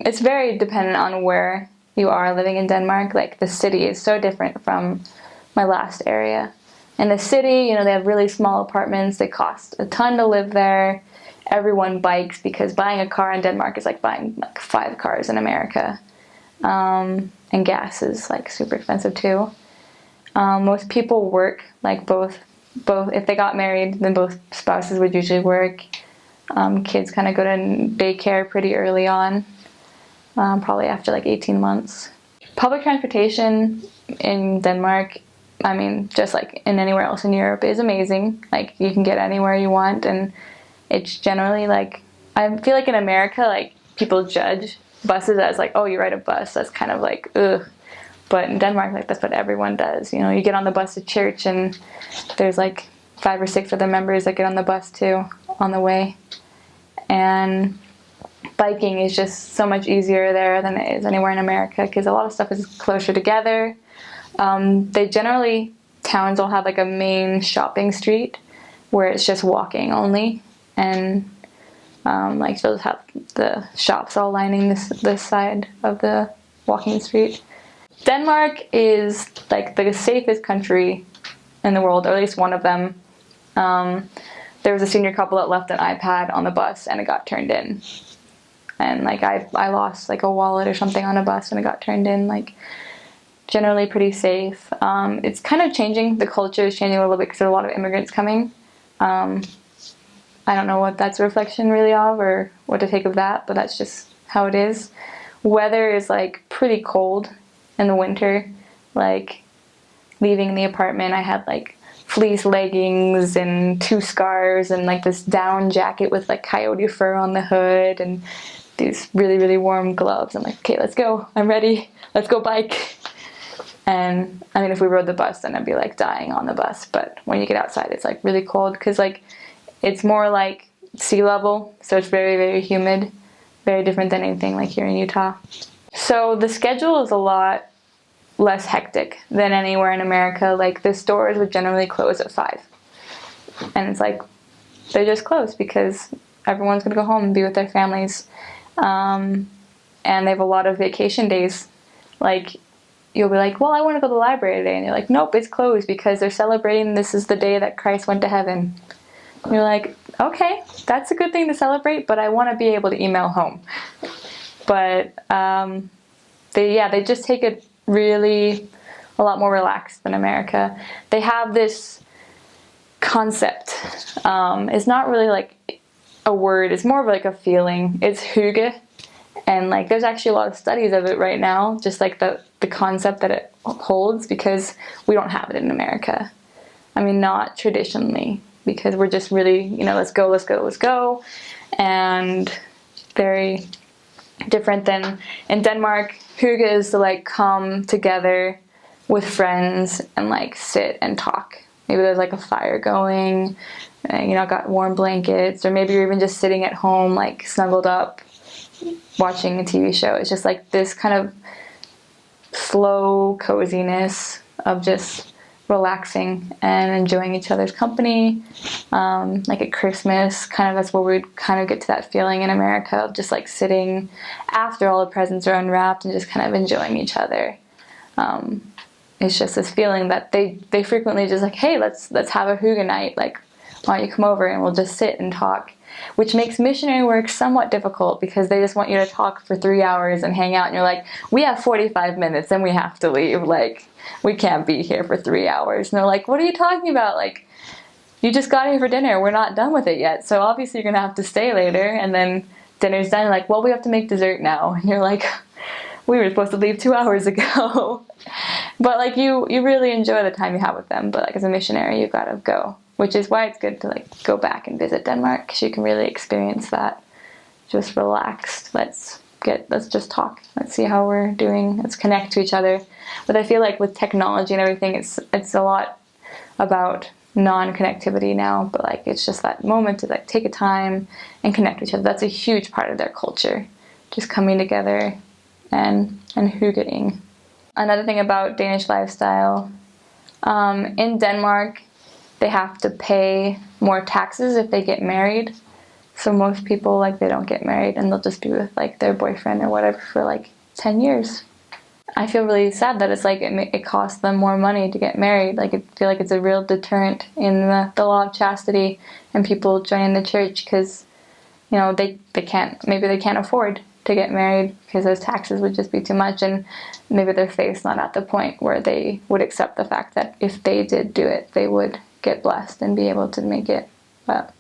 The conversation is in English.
it's very dependent on where you are living in Denmark. Like the city is so different from my last area. In the city, you know, they have really small apartments. They cost a ton to live there. Everyone bikes because buying a car in Denmark is like buying like 5 cars in America. And gas is like super expensive too. Most people work, like both if they got married, then both spouses would usually work. Kids kind of go to daycare pretty early on, probably after like 18 months. Public transportation in Denmark, I mean, just like in anywhere else in Europe, is amazing. Like you can get anywhere you want, and it's generally like, I feel like in America, like people judge buses as like, oh, you ride a bus, that's kind of like, ugh. But in Denmark, like that's what everyone does. You know, you get on the bus to church, and there's like 5 or 6 other members that get on the bus too on the way. And biking is just so much easier there than it is anywhere in America because a lot of stuff is closer together. They generally, towns will have like a main shopping street where it's just walking only, and like they'll have the shops all lining this side of the walking street. Denmark is like the safest country in the world, or at least one of them. There was a senior couple that left an iPad on the bus and it got turned in. And like I lost like a wallet or something on a bus and it got turned in. Like generally pretty safe. It's kind of changing. The culture is changing a little bit because there are a lot of immigrants coming. I don't know what that's a reflection really of or what to take of that, but that's just how it is. Weather is like pretty cold in the winter. Like leaving the apartment, I had like fleece leggings and 2 scarves and like this down jacket with like coyote fur on the hood and these really, really warm gloves. I'm like, okay, let's go. I'm ready. Let's go bike. And I mean, if we rode the bus, then I'd be like dying on the bus. But when you get outside, it's like really cold because like it's more like sea level. So it's very, very humid. Very different than anything like here in Utah. So the schedule is a lot less hectic than anywhere in America. Like the stores would generally close at 5. And it's like, they're just closed because everyone's gonna go home and be with their families. And they have a lot of vacation days. Like you'll be like, well, I want to go to the library today. And you're like, nope, it's closed because they're celebrating this is the day that Christ went to heaven. And you're like, okay, that's a good thing to celebrate, but I want to be able to email home. But they just take it really a lot more relaxed than America. They have this concept. It's not really like a word, it's more of like a feeling. It's hygge. And like there's actually a lot of studies of it right now, just like the concept that it holds, because we don't have it in America. I mean, not traditionally, because we're just really, you know, let's go, let's go, let's go. And very different than in Denmark. Hygge is to like come together with friends and like sit and talk. Maybe there's like a fire going, and, you know, got warm blankets, or maybe you're even just sitting at home like snuggled up watching a TV show. It's just like this kind of slow coziness of just relaxing and enjoying each other's company. Like at Christmas, kind of that's where we'd kind of get to that feeling in America of just like sitting after all the presents are unwrapped and just kind of enjoying each other. It's just this feeling that they frequently just like, hey, let's have a hygge night. Like, why don't you come over and we'll just sit and talk, which makes missionary work somewhat difficult because they just want you to talk for 3 hours and hang out, and you're like, we have 45 minutes and we have to leave. Like, we can't be here for 3 hours. And they're like, what are you talking about? Like, you just got here for dinner. We're not done with it yet. So obviously you're going to have to stay later. And then dinner's done. Like, well, we have to make dessert now. And you're like, we were supposed to leave 2 hours ago. But like you really enjoy the time you have with them. But like as a missionary, you got to go, which is why it's good to like go back and visit Denmark, because you can really experience that just relaxed. Let's just talk. Let's see how we're doing. Let's connect to each other. But I feel like with technology and everything, it's a lot about non-connectivity now. But like it's just that moment to like take a time and connect with each other. That's a huge part of their culture, just coming together and hyggeing. Another thing about Danish lifestyle, in Denmark, they have to pay more taxes if they get married. So most people, like, they don't get married and they'll just be with like their boyfriend or whatever for like 10 years. I feel really sad that it's like it costs them more money to get married. Like, I feel like it's a real deterrent in the law of chastity and people joining the church, because, you know, they can't afford to get married because those taxes would just be too much, and maybe their faith's not at the point where they would accept the fact that if they did do it, they would get blessed and be able to make it. But